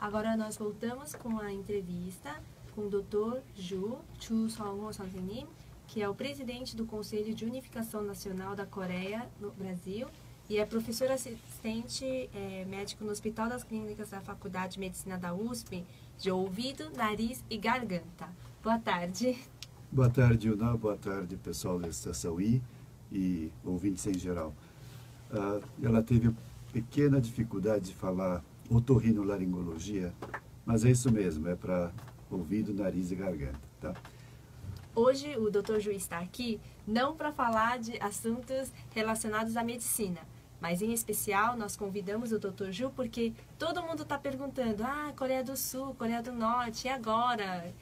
Agora nós voltamos com a entrevista com o Dr. Chu Seong-ho 선생님, que é o presidente do Conselho de Unificação Nacional da Coreia no Brasil e é professor assistente médico no Hospital das Clínicas da Faculdade de Medicina da USP, de ouvido, nariz e garganta. Boa tarde. Boa tarde, Una. Boa tarde, pessoal da Estação I e ouvintes em geral. Ela teve pequena dificuldade de falar otorrinolaringologia, mas é isso mesmo, é para ouvido, nariz e garganta, tá? Hoje o Dr. Ju está aqui não para falar de assuntos relacionados à medicina, mas em especial nós convidamos o Dr. Ju porque todo mundo está perguntando, Coreia do Sul, Coreia do Norte, e agora?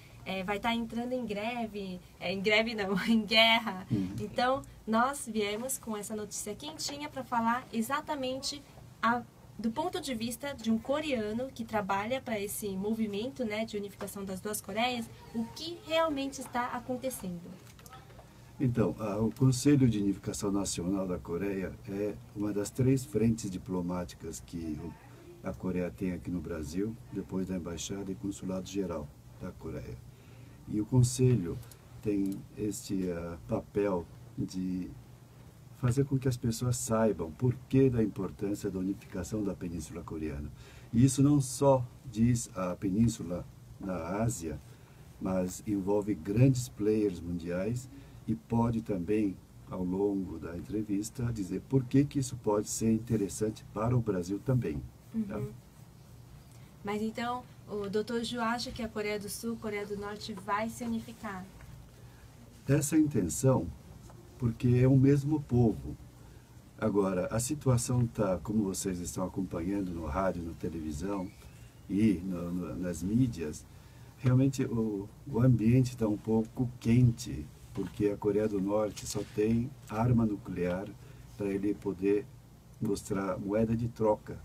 Vai estar entrando em greve, em guerra. Então, nós viemos com essa notícia quentinha para falar exatamente do ponto de vista de um coreano que trabalha para esse movimento, né, de unificação das duas Coreias, o que realmente está acontecendo. Então, o Conselho de Unificação Nacional da Coreia é uma das 3 frentes diplomáticas que a Coreia tem aqui no Brasil, depois da Embaixada e Consulado Geral da Coreia. E o Conselho tem este papel de fazer com que as pessoas saibam por que da importância da unificação da Península Coreana. E isso não só diz a Península na Ásia, mas envolve grandes players mundiais e pode também, ao longo da entrevista, dizer por que isso pode ser interessante para o Brasil também. Tá? Mas então, o Dr. Ju acha que a Coreia do Sul, Coreia do Norte vai se unificar? Essa é a intenção, porque é o mesmo povo. Agora, a situação está, como vocês estão acompanhando no rádio, na televisão e nas mídias, realmente o ambiente está um pouco quente, porque a Coreia do Norte só tem arma nuclear para ele poder mostrar moeda de troca,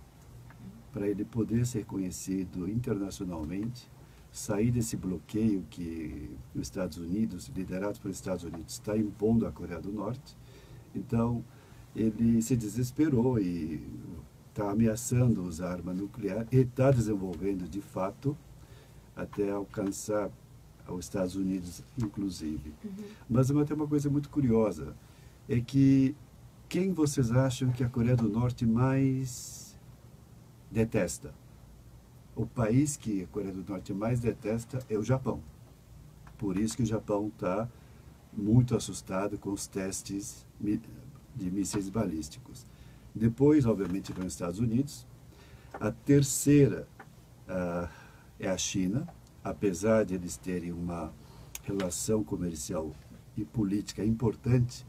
para ele poder ser conhecido internacionalmente, sair desse bloqueio que os Estados Unidos, liderado pelos Estados Unidos, está impondo à Coreia do Norte. Então, ele se desesperou e está ameaçando usar arma nuclear e está desenvolvendo, de fato, até alcançar os Estados Unidos, inclusive. Mas tem uma coisa muito curiosa, é que quem vocês acham que a Coreia do Norte mais detesta? O país que a Coreia do Norte mais detesta é o Japão. Por isso que o Japão está muito assustado com os testes de mísseis balísticos. Depois, obviamente, vem os Estados Unidos. A terceira é a China, apesar de eles terem uma relação comercial e política importante.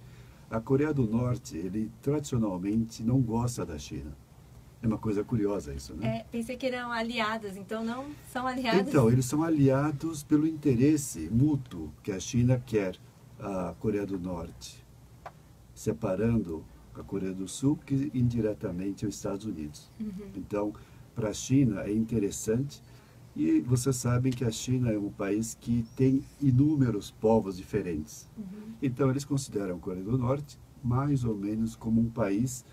A Coreia do Norte, ele tradicionalmente não gosta da China. É uma coisa curiosa isso, né? Pensei que eram aliados, então não são aliados? Então, eles são aliados pelo interesse mútuo que a China quer a Coreia do Norte, separando a Coreia do Sul, que indiretamente é os Estados Unidos. Então, para a China é interessante, e vocês sabem que a China é um país que tem inúmeros povos diferentes. Então, eles consideram a Coreia do Norte mais ou menos como um país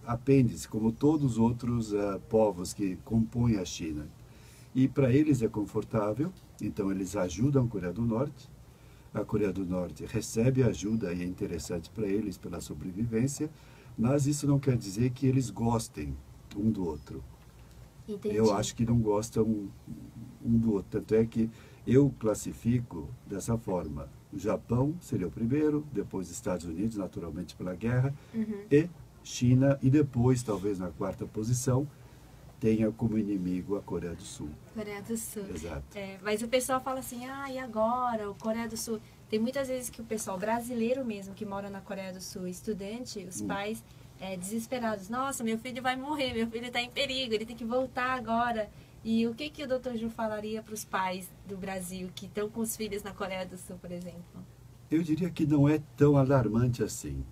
apêndice, como todos os outros povos que compõem a China. E para eles é confortável, então eles ajudam a Coreia do Norte. A Coreia do Norte recebe ajuda e é interessante para eles pela sobrevivência, mas isso não quer dizer que eles gostem um do outro. Entendi. Eu acho que não gostam um do outro, tanto é que eu classifico dessa forma. O Japão seria o primeiro, depois os Estados Unidos, naturalmente pela guerra, e China, e depois, talvez na 4ª posição, tenha como inimigo a Coreia do Sul. Coreia do Sul. Exato. Mas o pessoal fala assim, e agora? O Coreia do Sul... Tem muitas vezes que o pessoal brasileiro mesmo, que mora na Coreia do Sul, estudante, os pais desesperados. Nossa, meu filho vai morrer, meu filho está em perigo, ele tem que voltar agora. E o que o Dr. Ju falaria para os pais do Brasil que estão com os filhos na Coreia do Sul, por exemplo? Eu diria que não é tão alarmante assim.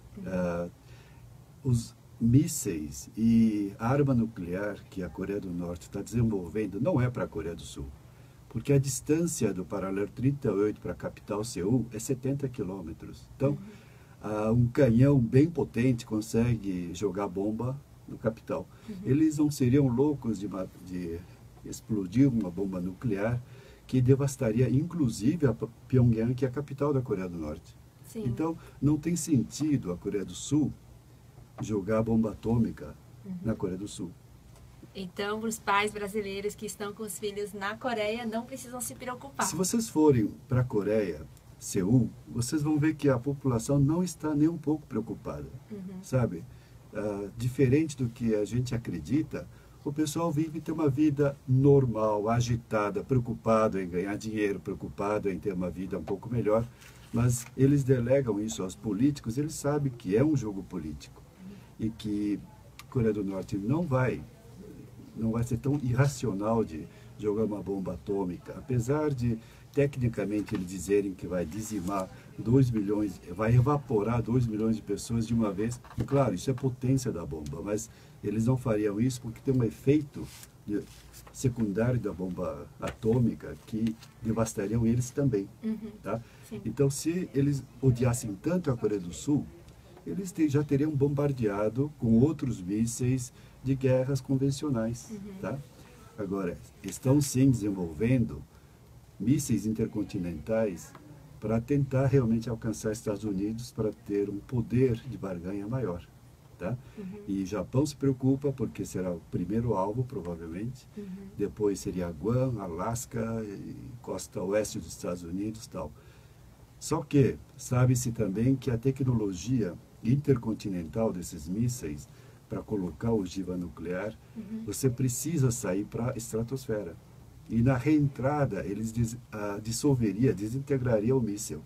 Os mísseis e a arma nuclear que a Coreia do Norte está desenvolvendo não é para a Coreia do Sul, porque a distância do paralelo 38 para a capital Seul é 70 quilômetros. Então, um canhão bem potente consegue jogar bomba no capital. Eles não seriam loucos de explodir uma bomba nuclear que devastaria inclusive a Pyongyang, que é a capital da Coreia do Norte. Sim. Então, não tem sentido a Coreia do Sul jogar bomba atômica na Coreia do Sul. Então, os pais brasileiros que estão com os filhos na Coreia não precisam se preocupar. Se vocês forem para a Coreia, Seul, vocês vão ver que a população não está nem um pouco preocupada, sabe? Diferente do que a gente acredita, o pessoal vive ter uma vida normal, agitada, preocupado em ganhar dinheiro, preocupado em ter uma vida um pouco melhor, mas eles delegam isso aos políticos, eles sabem que é um jogo político e que a Coreia do Norte não vai ser tão irracional de jogar uma bomba atômica, apesar de tecnicamente eles dizerem que vai dizimar 2 milhões, vai evaporar 2 milhões de pessoas de uma vez. E claro, isso é potência da bomba, mas eles não fariam isso porque tem um efeito secundário da bomba atômica que devastariam eles também. Tá? Então, se eles odiassem tanto a Coreia do Sul, eles já teriam bombardeado com outros mísseis de guerras convencionais. Tá? Agora, estão sim desenvolvendo mísseis intercontinentais para tentar realmente alcançar Estados Unidos para ter um poder de barganha maior. Tá? E o Japão se preocupa porque será o primeiro alvo, provavelmente. Depois seria Guam, Alasca, e costa oeste dos Estados Unidos, tal. Só que sabe-se também que a tecnologia intercontinental desses mísseis, para colocar ogiva nuclear, você precisa sair para a estratosfera. E na reentrada, eles desintegraria o míssil.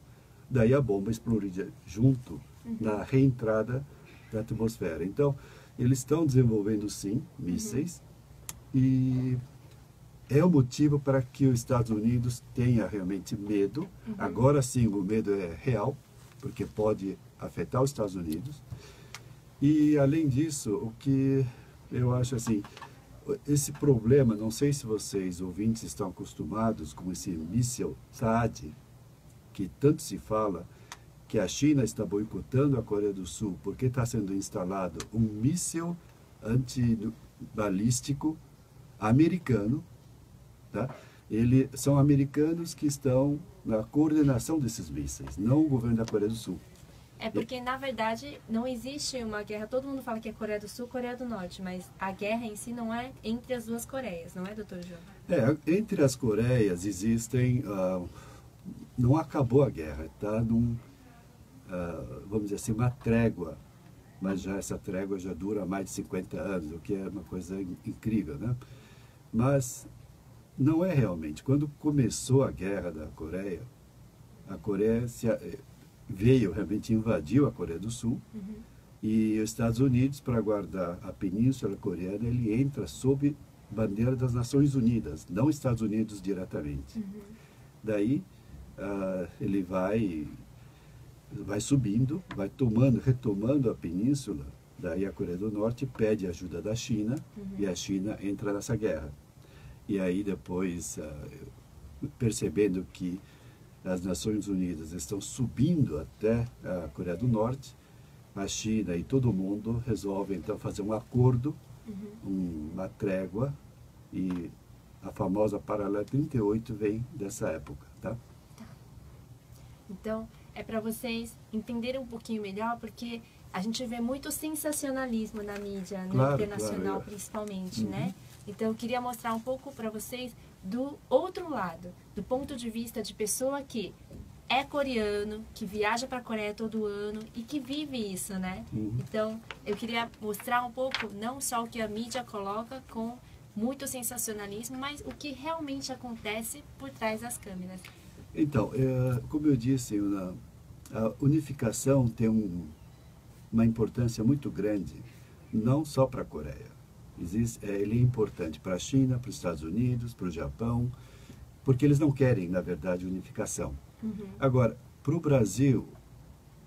Daí a bomba explodiria junto na reentrada da atmosfera. Então, eles estão desenvolvendo, sim, mísseis. E é o motivo para que os Estados Unidos tenha realmente medo. Agora sim, o medo é real, porque pode afetar os Estados Unidos. E, além disso, o que eu acho assim, esse problema, não sei se vocês, ouvintes, estão acostumados com esse míssil THAAD, que tanto se fala, que a China está boicotando a Coreia do Sul, porque está sendo instalado um míssil antibalístico americano. Tá? São americanos que estão na coordenação desses mísseis, não o governo da Coreia do Sul. É porque, na verdade, não existe uma guerra. Todo mundo fala que é Coreia do Sul e Coreia do Norte, mas a guerra em si não é entre as duas Coreias, não é, doutor João? Entre as Coreias existem... não acabou a guerra, está vamos dizer assim, uma trégua. Mas essa trégua já dura mais de 50 anos, o que é uma coisa incrível, né? Mas não é realmente. Quando começou a guerra da Coreia, a Coreia veio, realmente invadiu a Coreia do Sul, e os Estados Unidos, para guardar a Península Coreana, ele entra sob bandeira das Nações Unidas, não Estados Unidos diretamente. Daí, ele vai subindo, vai retomando a península, daí a Coreia do Norte pede ajuda da China, e a China entra nessa guerra. E aí depois, percebendo que as Nações Unidas estão subindo até a Coreia do Norte, a China e todo mundo resolvem então fazer um acordo, uma trégua, e a famosa Paralela 38 vem dessa época. Tá? Então, é para vocês entenderem um pouquinho melhor, porque a gente vê muito sensacionalismo na mídia, né, internacional, principalmente, né? Então, eu queria mostrar um pouco para vocês do outro lado, do ponto de vista de pessoa que é coreano, que viaja para a Coreia todo ano e que vive isso, né? Então, eu queria mostrar um pouco, não só o que a mídia coloca com muito sensacionalismo, mas o que realmente acontece por trás das câmeras. Então, como eu disse, a unificação tem uma importância muito grande, não só para a Coreia. Ele é importante para a China, para os Estados Unidos, para o Japão, porque eles não querem, na verdade, unificação. Agora, para o Brasil,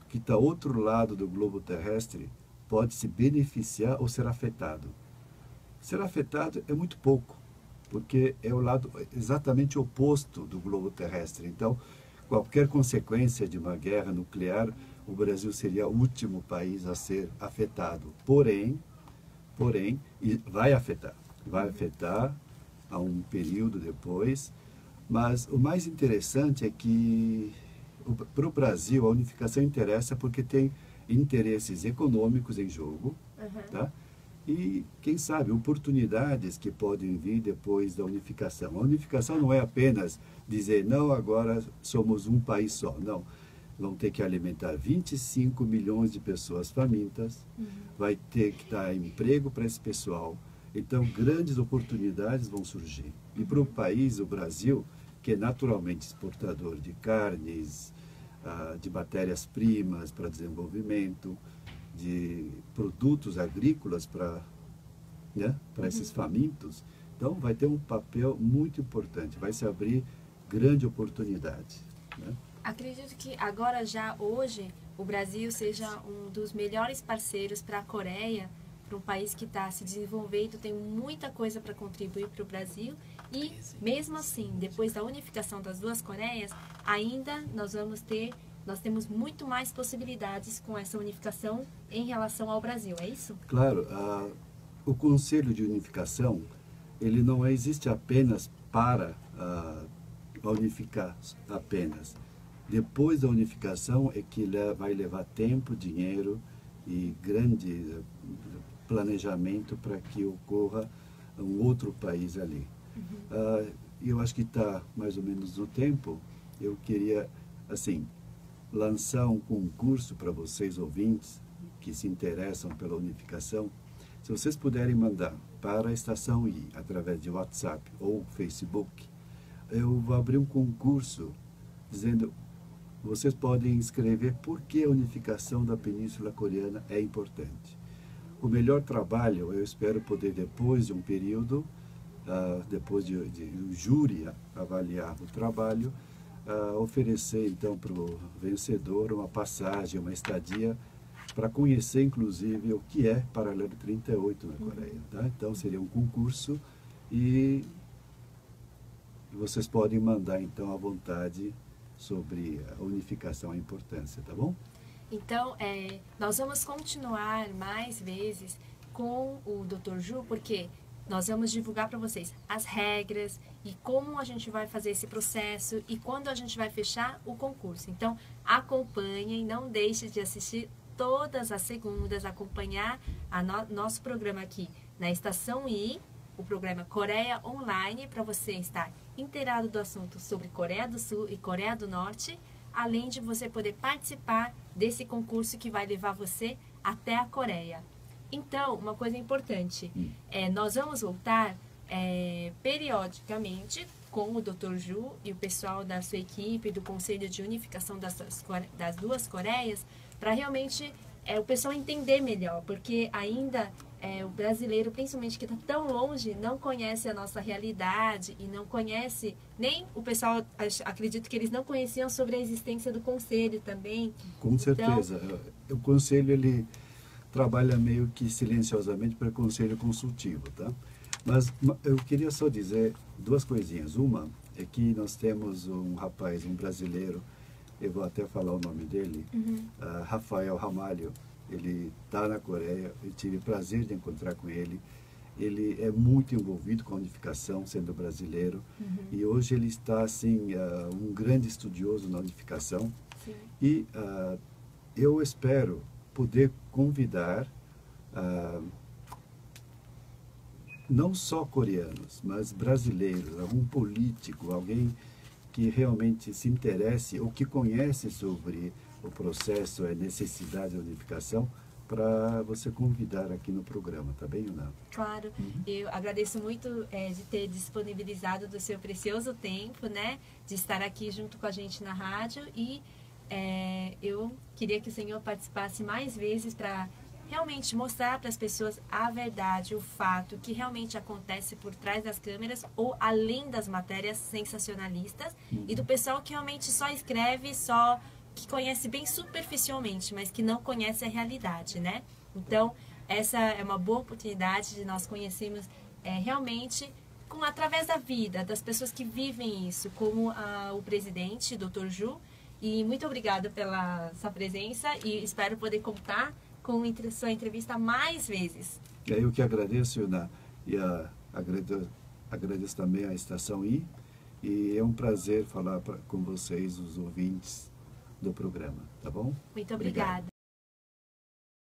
que está ao outro lado do globo terrestre, pode se beneficiar ou ser afetado. Ser afetado é muito pouco, porque é o lado exatamente oposto do globo terrestre. Então, qualquer consequência de uma guerra nuclear, o Brasil seria o último país a ser afetado. Porém, Porém, vai afetar a um período depois, mas o mais interessante é que para o Brasil a unificação interessa porque tem interesses econômicos em jogo, tá? E, quem sabe, oportunidades que podem vir depois da unificação. A unificação não é apenas dizer, não, agora somos um país só. Não. Vão ter que alimentar 25 milhões de pessoas famintas, vai ter que dar emprego para esse pessoal. Então, grandes oportunidades vão surgir. E para o país, o Brasil, que é naturalmente exportador de carnes, de matérias-primas para desenvolvimento, de produtos agrícolas para esses famintos, então vai ter um papel muito importante, vai se abrir grande oportunidade. Né? Acredito que agora já hoje o Brasil seja um dos melhores parceiros para a Coreia, para um país que está se desenvolvendo, tem muita coisa para contribuir para o Brasil e mesmo assim, depois da unificação das duas Coreias, ainda nós temos muito mais possibilidades com essa unificação em relação ao Brasil, é isso? Claro, o Conselho de Unificação, ele não existe apenas para unificar apenas. Depois da unificação é que vai levar tempo, dinheiro e grande planejamento para que ocorra um outro país ali. Eu acho que está mais ou menos no tempo. Eu queria, assim, lançar um concurso para vocês ouvintes que se interessam pela unificação. Se vocês puderem mandar para a Estação I, através de WhatsApp ou Facebook, eu vou abrir um concurso dizendo, vocês podem escrever por que a unificação da Península Coreana é importante. O melhor trabalho, eu espero poder, depois de um período, depois de o júri avaliar o trabalho, oferecer então para o vencedor uma passagem, uma estadia, para conhecer inclusive o que é Paralelo 38 na Coreia. Tá? Então seria um concurso e vocês podem mandar então à vontade sobre a unificação, a importância, tá bom? Então, nós vamos continuar mais vezes com o Dr. Ju, porque nós vamos divulgar para vocês as regras e como a gente vai fazer esse processo e quando a gente vai fechar o concurso. Então, acompanhem, não deixe de assistir todas as segundas, acompanhar nosso programa aqui na Estação I, o programa Coreia Online, para você estar inteirado do assunto sobre Coreia do Sul e Coreia do Norte, além de você poder participar desse concurso que vai levar você até a Coreia. Então, uma coisa importante, nós vamos voltar periodicamente com o Dr. Ju e o pessoal da sua equipe, do Conselho de Unificação das duas Coreias, para realmente o pessoal entender melhor, porque ainda o brasileiro, principalmente que está tão longe, não conhece a nossa realidade e não conhece, nem o pessoal, acredito que eles não conheciam sobre a existência do Conselho também. Com certeza. Então, o Conselho, ele trabalha meio que silenciosamente para o Conselho Consultivo, tá? Mas eu queria só dizer duas coisinhas. Uma é que nós temos um rapaz, um brasileiro, eu vou até falar o nome dele, Rafael Ramalho. Ele está na Coreia, eu tive o prazer de encontrar com ele. Ele é muito envolvido com a unificação, sendo brasileiro. E hoje ele está, assim, um grande estudioso na unificação. Sim. E eu espero poder convidar não só coreanos, mas brasileiros, algum político, alguém que realmente se interesse ou que conhece sobre o processo, a necessidade da unificação, para você convidar aqui no programa, tá bem, Ana? Claro, eu agradeço muito de ter disponibilizado do seu precioso tempo, né, de estar aqui junto com a gente na rádio e eu queria que o senhor participasse mais vezes para realmente mostrar para as pessoas a verdade, o fato que realmente acontece por trás das câmeras ou além das matérias sensacionalistas e do pessoal que realmente só escreve, que conhece bem superficialmente, mas que não conhece a realidade, né? Então, essa é uma boa oportunidade de nós conhecermos realmente através da vida, das pessoas que vivem isso, como o presidente, Dr. Ju. E muito obrigada pela sua presença e espero poder contar com sua entrevista mais vezes. Eu que agradeço, e agradeço também a Estação I, e é um prazer falar com vocês, os ouvintes do programa, tá bom? Muito obrigada.